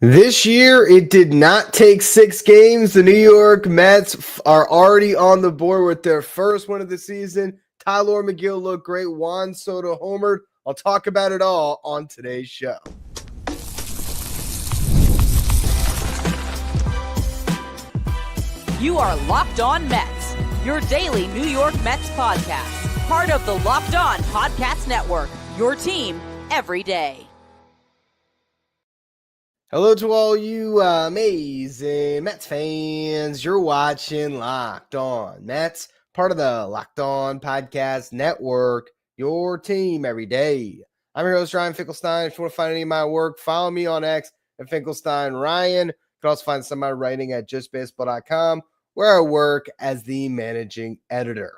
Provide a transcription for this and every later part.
This year, it did not take 6 games. The New York Mets are already on the board with their first win of the season. Tylor Megill looked great. Juan Soto homered. I'll talk about it all on today's show. You are Locked On Mets, your daily New York Mets podcast. Part of the Locked On Podcast Network, your team every day. Hello to all you amazing Mets fans. You're watching Locked On Mets, part of the Locked On Podcast Network, your team every day. I'm your host, Ryan Finkelstein. If you want to find any of my work, follow me on X at Finkelstein Ryan. You can also find some of my writing at justbaseball.com, where I work as the managing editor.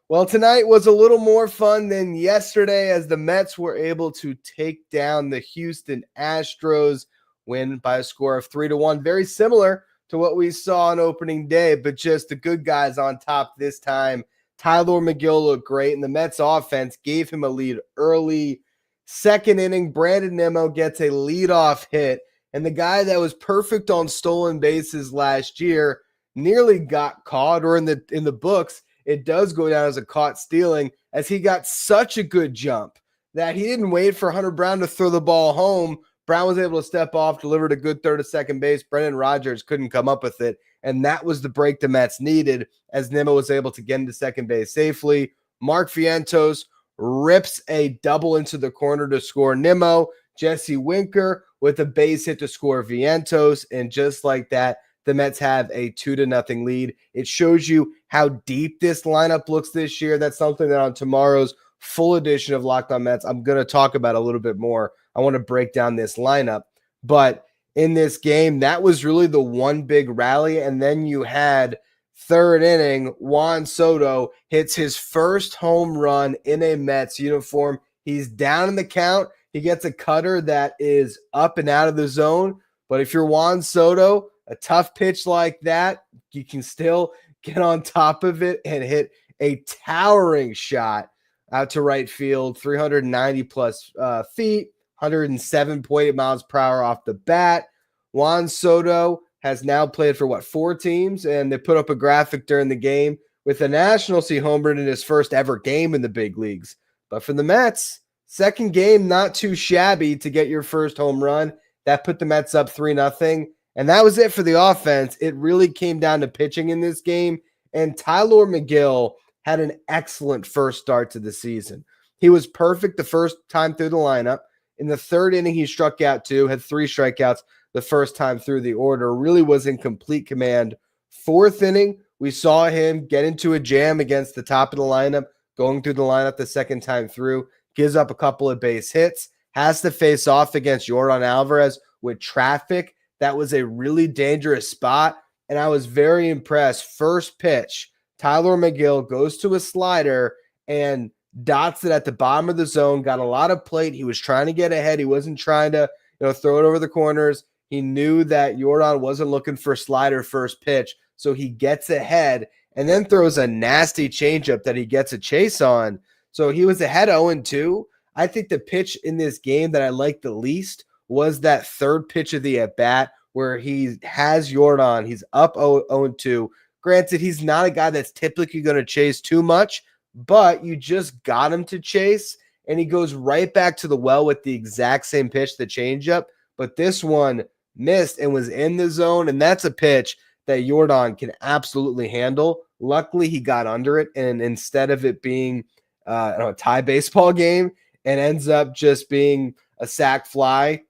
Well, tonight was a little more fun than yesterday as the Mets were able to take down the Houston Astros, win by a score of 3-1. Very similar to what we saw on opening day, but just the good guys on top this time. Tylor Megill looked great, and the Mets offense gave him a lead early. Second inning, Brandon Nimmo gets a leadoff hit, and the guy that was perfect on stolen bases last year nearly got caught, or in the books, it does go down as a caught stealing, as he got such a good jump that he didn't wait for Hunter Brown to throw the ball home. Brown was able to step off, delivered a good throw to second base. Brendan Rodgers couldn't come up with it, and that was the break the Mets needed as Nimmo was able to get into second base safely. Mark Vientos rips a double into the corner to score Nimmo. Jesse Winker with a base hit to score Vientos, and just like that, the Mets have a 2-0 lead. It shows you how deep this lineup looks this year. That's something that on tomorrow's full edition of Locked On Mets, I'm going to talk about a little bit more. I want to break down this lineup. But in this game, that was really the one big rally. And then you had third inning, Juan Soto hits his first home run in a Mets uniform. He's down in the count. He gets a cutter that is up and out of the zone. But if you're Juan Soto, a tough pitch like that, you can still get on top of it and hit a towering shot out to right field, 390 plus feet, 107.8 miles per hour off the bat. Juan Soto has now played for 4 teams, and they put up a graphic during the game with the Nationals. He homered in his first ever game in the big leagues. But for the Mets, second game, not too shabby to get your first home run. That put the Mets up 3-0. And that was it for the offense. It really came down to pitching in this game. And Tylor Megill had an excellent first start to the season. He was perfect the first time through the lineup. In the third inning, he struck out 2, had 3 strikeouts the first time through the order, really was in complete command. Fourth inning, we saw him get into a jam against the top of the lineup, going through the lineup the second time through, gives up a couple of base hits, has to face off against Yordan Alvarez with traffic. That was a really dangerous spot, and I was very impressed. First pitch, Tylor Megill goes to a slider and dots it at the bottom of the zone, got a lot of plate. He was trying to get ahead. He wasn't trying to throw it over the corners. He knew that Yordan wasn't looking for slider first pitch, so he gets ahead and then throws a nasty changeup that he gets a chase on. So he was ahead 0-2. I think the pitch in this game that I liked the least was that third pitch of the at-bat where he has Yordan. He's up 0-2. Granted, he's not a guy that's typically going to chase too much, but you just got him to chase, and he goes right back to the well with the exact same pitch, the changeup. But this one missed and was in the zone, and that's a pitch that Yordan can absolutely handle. Luckily, he got under it, and instead of it being a tie baseball game, it ends up just being a sac fly.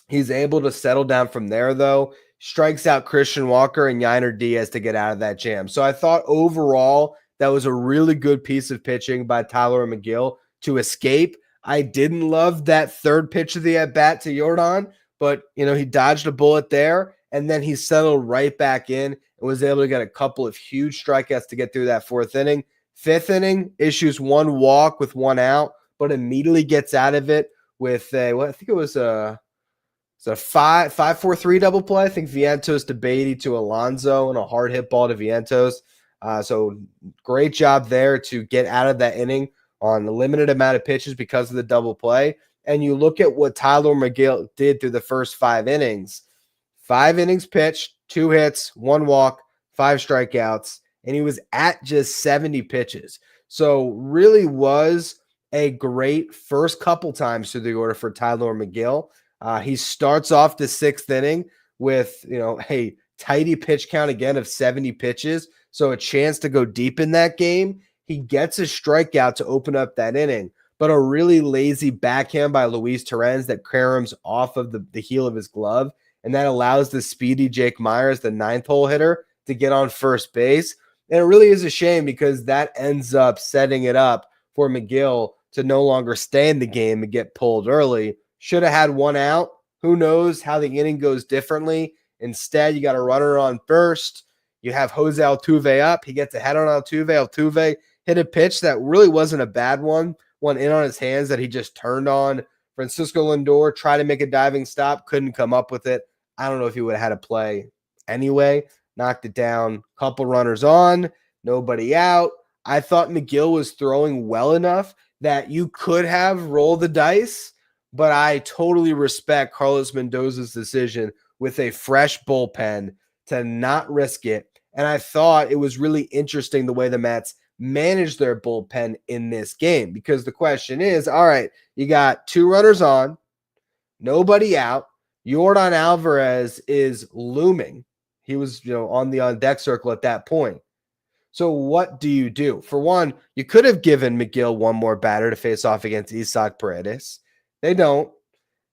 He's able to settle down from there, though. Strikes out Christian Walker and Edwin Diaz to get out of that jam. So I thought overall that was a really good piece of pitching by Tylor Megill to escape. I didn't love that third pitch of the at-bat to Yordan, but he dodged a bullet there, and then he settled right back in and was able to get a couple of huge strikeouts to get through that fourth inning. Fifth inning, issues 1 walk with 1 out, but immediately gets out of it with I think it was a 5-4-3 double play. I think Vientos to Beatty to Alonso and a hard hit ball to Vientos. So great job there to get out of that inning on a limited amount of pitches because of the double play. and you look at what Tylor Megill did through the first 5 innings, 5 innings pitched, 2 hits, 1 walk, 5 strikeouts, and he was at just 70 pitches. So really was a great first couple times through the order for Tylor Megill. He starts off the 6th inning with, a tidy pitch count again of 70 pitches. So a chance to go deep in that game. He gets a strikeout to open up that inning, but a really lazy backhand by Luis Torrens that caroms off of the heel of his glove. And that allows the speedy Jake Myers, the 9th hole hitter, to get on first base. And it really is a shame because that ends up setting it up for Megill to no longer stay in the game and get pulled early. Should have had 1 out. Who knows how the inning goes differently. Instead, you got a runner on first. You have Jose Altuve up. He gets ahead on Altuve. Altuve hit a pitch that really wasn't a bad one in on his hands that he just turned on. Francisco Lindor tried to make a diving stop, couldn't come up with it. I don't know if he would have had a play anyway. Knocked it down. Couple runners on, nobody out. I thought Megill was throwing well enough that you could have rolled the dice, but I totally respect Carlos Mendoza's decision with a fresh bullpen to not risk it. And I thought it was really interesting the way the Mets managed their bullpen in this game, because the question is, all right, you got 2 runners on, nobody out. Yordan Alvarez is looming. He was, on the on-deck circle at that point. So what do you do? For one, you could have given Megill one more batter to face off against Isaac Paredes. They don't.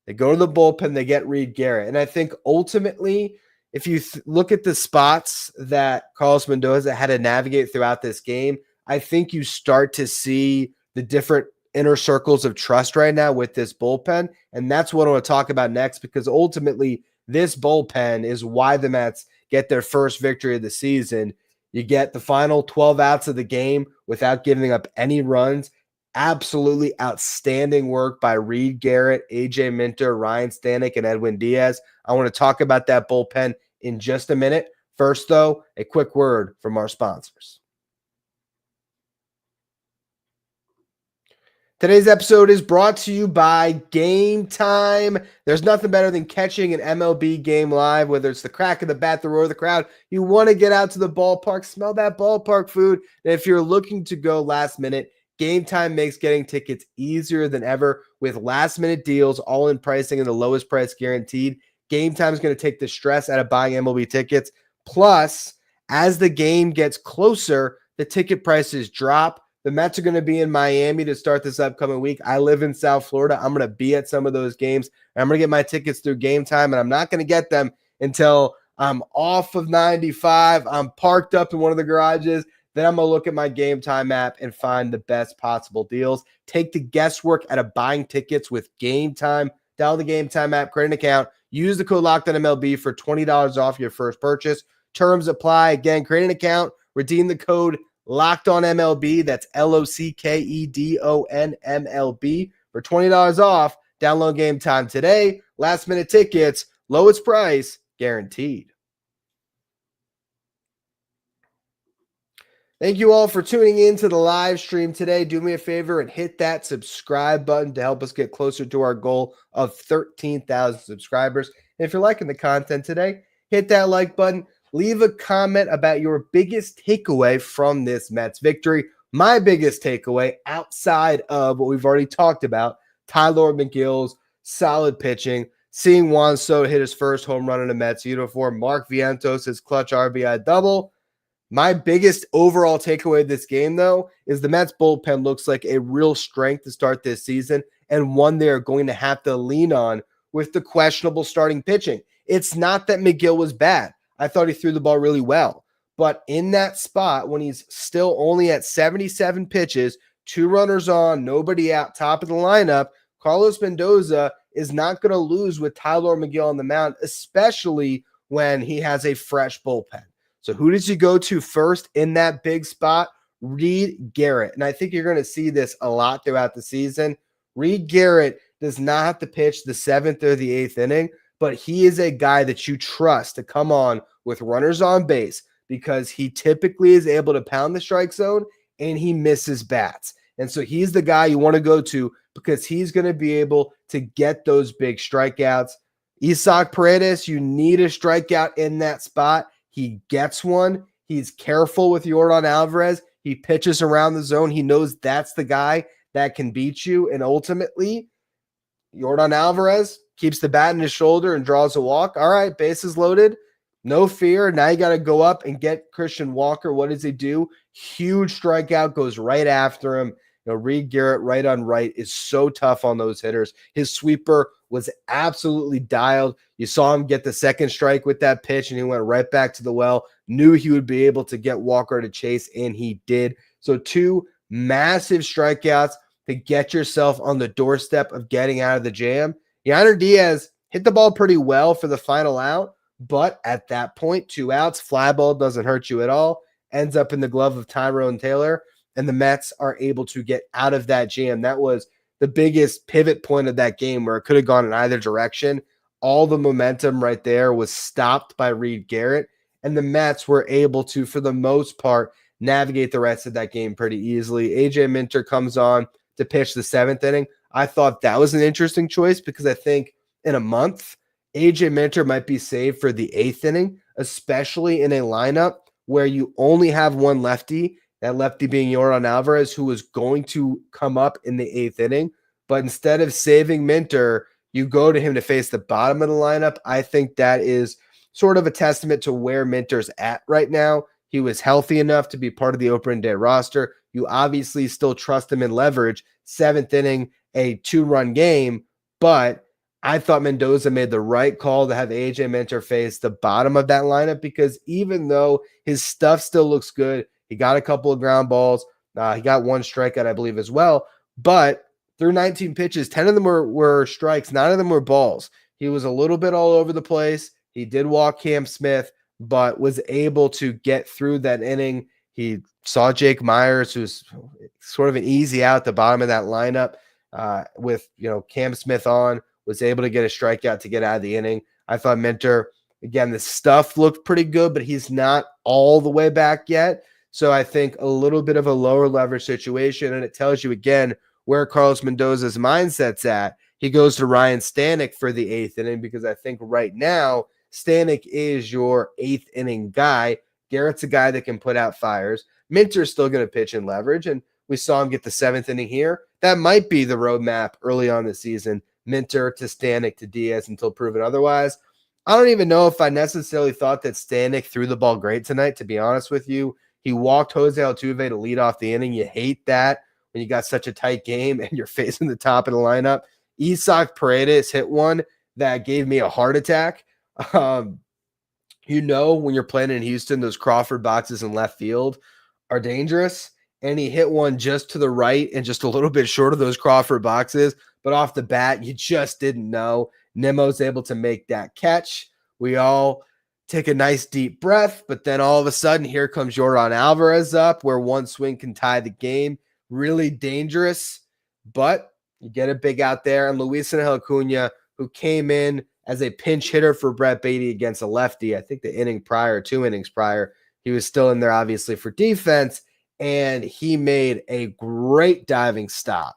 They go to the bullpen. They get Reed Garrett. And I think ultimately, if you look at the spots that Carlos Mendoza had to navigate throughout this game, I think you start to see the different inner circles of trust right now with this bullpen. And that's what I want to talk about next, because ultimately this bullpen is why the Mets get their first victory of the season. You get the final 12 outs of the game without giving up any runs. Absolutely outstanding work by Reed Garrett, AJ Minter, Ryan Stanek, and Edwin Diaz. I want to talk about that bullpen in just a minute. First, though, a quick word from our sponsors. Today's episode is brought to you by Game Time. There's nothing better than catching an MLB game live, whether it's the crack of the bat, the roar of the crowd. You want to get out to the ballpark, smell that ballpark food. And if you're looking to go last minute, Game Time makes getting tickets easier than ever with last minute deals, all in pricing and the lowest price guaranteed. Game Time is going to take the stress out of buying MLB tickets. Plus, as the game gets closer, the ticket prices drop. The Mets are going to be in Miami to start this upcoming week. I live in South Florida. I'm going to be at some of those games. I'm going to get my tickets through Game Time, and I'm not going to get them until I'm off of 95. I'm parked up in one of the garages. Then I'm going to look at my Game Time app and find the best possible deals. Take the guesswork out of buying tickets with Game Time. Download the Game Time app, create an account. Use the code LOCKEDONMLB for $20 off your first purchase. Terms apply. Again, create an account. Redeem the code Locked On MLB, that's LOCKEDON for $20 off. Download Game Time today. Last minute tickets, lowest price guaranteed. Thank you all for tuning in to the live stream today. Do me a favor and hit that subscribe button to help us get closer to our goal of 13,000 subscribers. And if you're liking the content today, hit that like button. Leave a comment about your biggest takeaway from this Mets victory. My biggest takeaway, outside of what we've already talked about, Tylor Megill's solid pitching, seeing Juan Soto hit his first home run in a Mets uniform, Mark Vientos, his clutch RBI double. My biggest overall takeaway of this game, though, is the Mets bullpen looks like a real strength to start this season, and one they're going to have to lean on with the questionable starting pitching. It's not that Megill was bad. I thought he threw the ball really well. But in that spot, when he's still only at 77 pitches, 2 runners on, nobody out, top of the lineup, Carlos Mendoza is not going to lose with Tylor Megill on the mound, especially when he has a fresh bullpen. So who does he go to first in that big spot? Reed Garrett. And I think you're going to see this a lot throughout the season. Reed Garrett does not have to pitch the 7th or the 8th inning, but he is a guy that you trust to come on with runners on base because he typically is able to pound the strike zone and he misses bats. And so he's the guy you want to go to because he's going to be able to get those big strikeouts. Isaac Paredes, you need a strikeout in that spot. He gets one. He's careful with Yordan Alvarez. He pitches around the zone. He knows that's the guy that can beat you. And ultimately, Yordan Alvarez keeps the bat in his shoulder and draws a walk. All right, bases loaded. No fear. Now you got to go up and get Christian Walker. What does he do? Huge strikeout, goes right after him. Reed Garrett right on right is so tough on those hitters. His sweeper was absolutely dialed. You saw him get the second strike with that pitch, and he went right back to the well. Knew he would be able to get Walker to chase, and he did. So 2 massive strikeouts to get yourself on the doorstep of getting out of the jam. Edwin Diaz hit the ball pretty well for the final out, but at that point, 2 outs, fly ball doesn't hurt you at all, ends up in the glove of Tyrone Taylor, and the Mets are able to get out of that jam. That was the biggest pivot point of that game where it could have gone in either direction. All the momentum right there was stopped by Reed Garrett, and the Mets were able to, for the most part, navigate the rest of that game pretty easily. AJ Minter comes on to pitch the 7th inning. I thought that was an interesting choice because I think in a month, AJ Minter might be saved for the 8th inning, especially in a lineup where you only have one lefty, that lefty being Yordan Alvarez, who was going to come up in the 8th inning. But instead of saving Minter, you go to him to face the bottom of the lineup. I think that is sort of a testament to where Minter's at right now. He was healthy enough to be part of the opening day roster. You obviously still trust him in leverage. 7th inning, a 2-run game, but I thought Mendoza made the right call to have AJ Minter face the bottom of that lineup because even though his stuff still looks good, he got a couple of ground balls. He got 1 strikeout, I believe, as well. But through 19 pitches, 10 of them were strikes. 9 of them were balls. He was a little bit all over the place. He did walk Cam Smith, but was able to get through that inning. He saw Jake Myers, who's sort of an easy out at the bottom of that lineup with Cam Smith on, was able to get a strikeout to get out of the inning. I thought Minter, again, the stuff looked pretty good, but he's not all the way back yet. So I think a little bit of a lower leverage situation, and it tells you again where Carlos Mendoza's mindset's at. He goes to Ryan Stanek for the 8th inning because I think right now Stanek is your 8th inning guy. Garrett's a guy that can put out fires. Minter's still going to pitch in leverage, and we saw him get the 7th inning here. That might be the roadmap early on the season. Minter to Stanek to Diaz until proven otherwise. I don't even know if I necessarily thought that Stanek threw the ball great tonight, to be honest with you. He walked Jose Altuve to lead off the inning. You hate that when you got such a tight game and you're facing the top of the lineup. Isaac Paredes hit one that gave me a heart attack. When you're playing in Houston, those Crawford boxes in left field are dangerous. And he hit one just to the right and just a little bit short of those Crawford boxes. But off the bat, you just didn't know. Nemo's able to make that catch. We all take a nice deep breath, but then all of a sudden, here comes Yordan Alvarez up, where one swing can tie the game. Really dangerous, but you get a big out there. And Luis Angel Acuna, who came in as a pinch hitter for Brett Beatty against a lefty, I think the 2 innings prior, he was still in there, obviously, for defense, and he made a great diving stop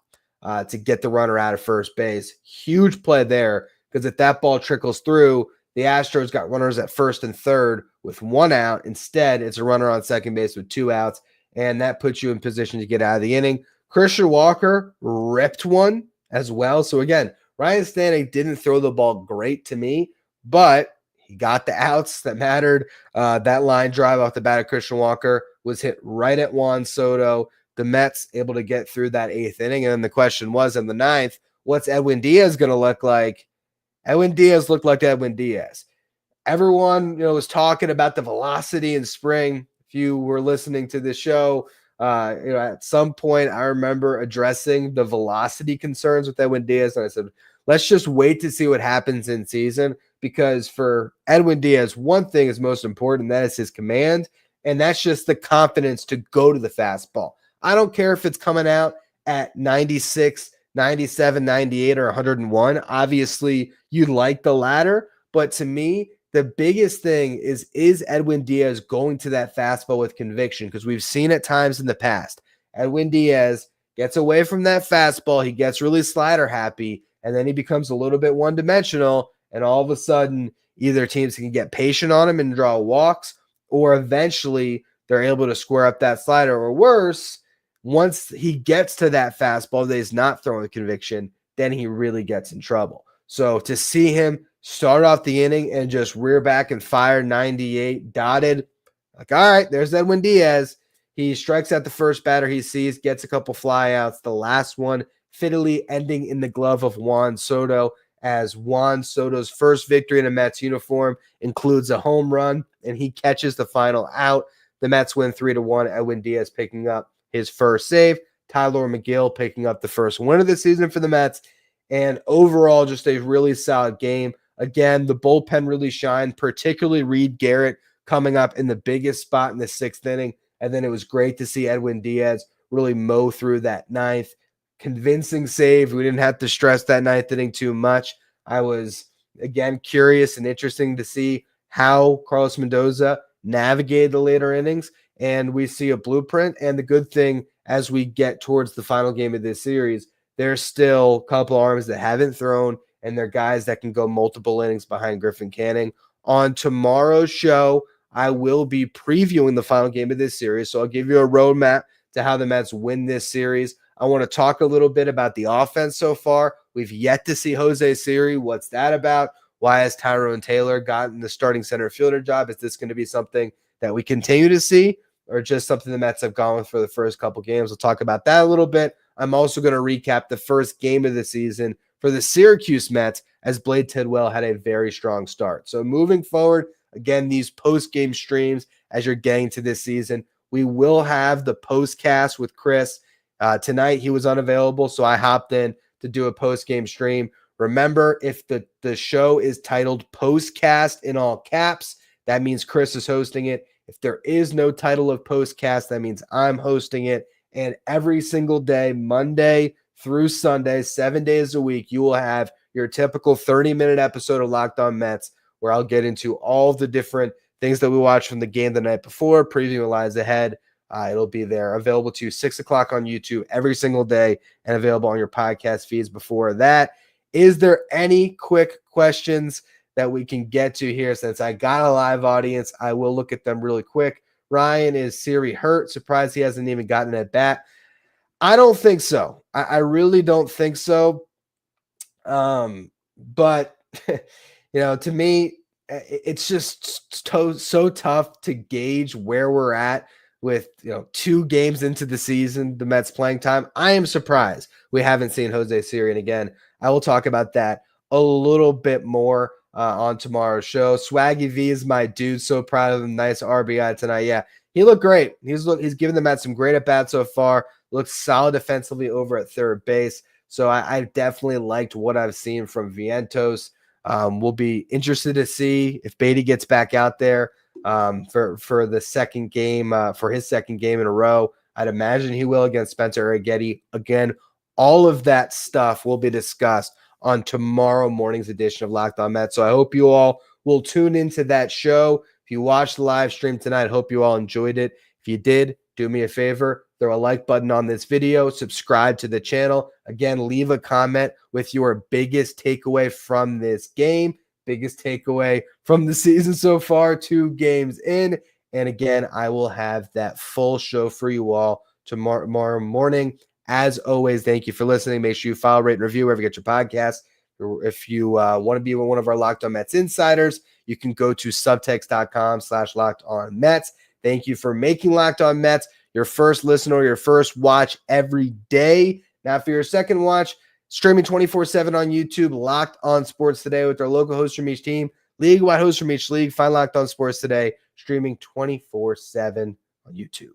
to get the runner out of first base. Huge play there, because if that ball trickles through, the Astros got runners at first and third with 1 out. Instead, it's a runner on second base with 2 outs, and that puts you in position to get out of the inning. Christian Walker ripped one as well. So again, Ryan Stanek didn't throw the ball great to me, but he got the outs that mattered. That line drive off the bat of Christian Walker was hit right at Juan Soto. The Mets able to get through that 8th inning. And then the question was in the 9th, what's Edwin Diaz going to look like? Edwin Diaz looked like Edwin Diaz. Everyone, was talking about the velocity in spring. If you were listening to this show, at some point I remember addressing the velocity concerns with Edwin Diaz. And I said, let's just wait to see what happens in season, because for Edwin Diaz, one thing is most important, and that is his command. And that's just the confidence to go to the fastball. I don't care if it's coming out at 96, 97, 98, or 101. Obviously, you'd like the latter. But to me, the biggest thing is Edwin Diaz going to that fastball with conviction? Because we've seen at times in the past, Edwin Diaz gets away from that fastball. He gets really slider happy, and then he becomes a little bit one-dimensional, and all of a sudden, either teams can get patient on him and draw walks, or eventually they're able to square up that slider, or worse, once he gets to that fastball that he's not throwing with conviction, then he really gets in trouble. So to see him start off the inning and just rear back and fire 98 dotted, like, all right, there's Edwin Diaz. He strikes at the first batter he sees, gets a couple flyouts. The last one fiddly ending in the glove of Juan Soto, as Juan Soto's first victory in a Mets uniform includes a home run, and he catches the final out. The Mets win 3-1. Edwin Diaz picking up his first save. Tylor Megill picking up the first win of the season for the Mets. And overall, just a really solid game. Again, the bullpen really shined, particularly Reed Garrett coming up in the biggest spot in the 6th inning. And then it was great to see Edwin Diaz really mow through that 9th. Convincing save. We didn't have to stress that 9th inning too much. I was, again, curious and interesting to see how Carlos Mendoza navigated the later innings. And we see a blueprint. And the good thing, as we get towards the final game of this series, there's still a couple arms that haven't thrown, and they're guys that can go multiple innings behind Griffin Canning. On tomorrow's show, I will be previewing the final game of this series, so I'll give you a roadmap to how the Mets win this series. I want to talk a little bit about the offense so far. We've yet to see Jose Siri. What's that about? Why has Tyrone Taylor gotten the starting center fielder job? Is this going to be something that we continue to see, or just something the Mets have gone with for the first couple games? We'll talk about that a little bit. I'm also going to recap the first game of the season for the Syracuse Mets, as Blade Tidwell had a very strong start. So moving forward, again, these post-game streams as you're getting to this season, we will have the postcast with Chris. Tonight he was unavailable, so I hopped in to do a post-game stream. Remember, if the show is titled Postcast in all caps, that means Chris is hosting it. If there is no title of Postcast, that means I'm hosting it. And every single day, Monday through Sunday, 7 days a week, you will have your typical 30-minute episode of Locked On Mets, where I'll get into all the different things that we watched from the game the night before, preview what lies ahead. It'll be there, available to you 6 o'clock on YouTube every single day, and available on your podcast feeds before that. Is there any quick questions that we can get to here? Since I got a live audience, I will look at them really quick. Ryan, is Siri hurt? Surprised he hasn't even gotten at bat. I don't think so. I really don't think so. But, to me, it's just so tough to gauge where we're at with, 2 games into the season, the Mets playing time. I am surprised we haven't seen Jose Siri. And again, I will talk about that a little bit more on tomorrow's show. Swaggy V is my dude. So proud of him. Nice RBI tonight. Yeah, he looked great. He's given the Mets some great at-bats so far. Looks solid defensively over at third base. So I definitely liked what I've seen from Vientos. We'll be interested to see if Beatty gets back out there for the second game, for his second game in a row. I'd imagine he will against Spencer Arrighetti. Again, all of that stuff will be discussed on tomorrow morning's edition of Locked On Mets. So I hope you all will tune into that show. If you watched the live stream tonight, I hope you all enjoyed it. If you did, do me a favor, throw a like button on this video, subscribe to the channel. Again, leave a comment with your biggest takeaway from this game, biggest takeaway from the season so far, 2 games in. And again, I will have that full show for you all tomorrow morning. As always, thank you for listening. Make sure you follow, rate, and review wherever you get your podcast. If you want to be one of our Locked On Mets insiders, you can go to subtext.com/LockedOnMets. Thank you for making Locked On Mets your first listen or your first watch every day. Now, for your second watch, streaming 24/7 on YouTube, Locked On Sports Today with our local hosts from each team, league-wide hosts from each league. Find Locked On Sports Today, streaming 24/7 on YouTube.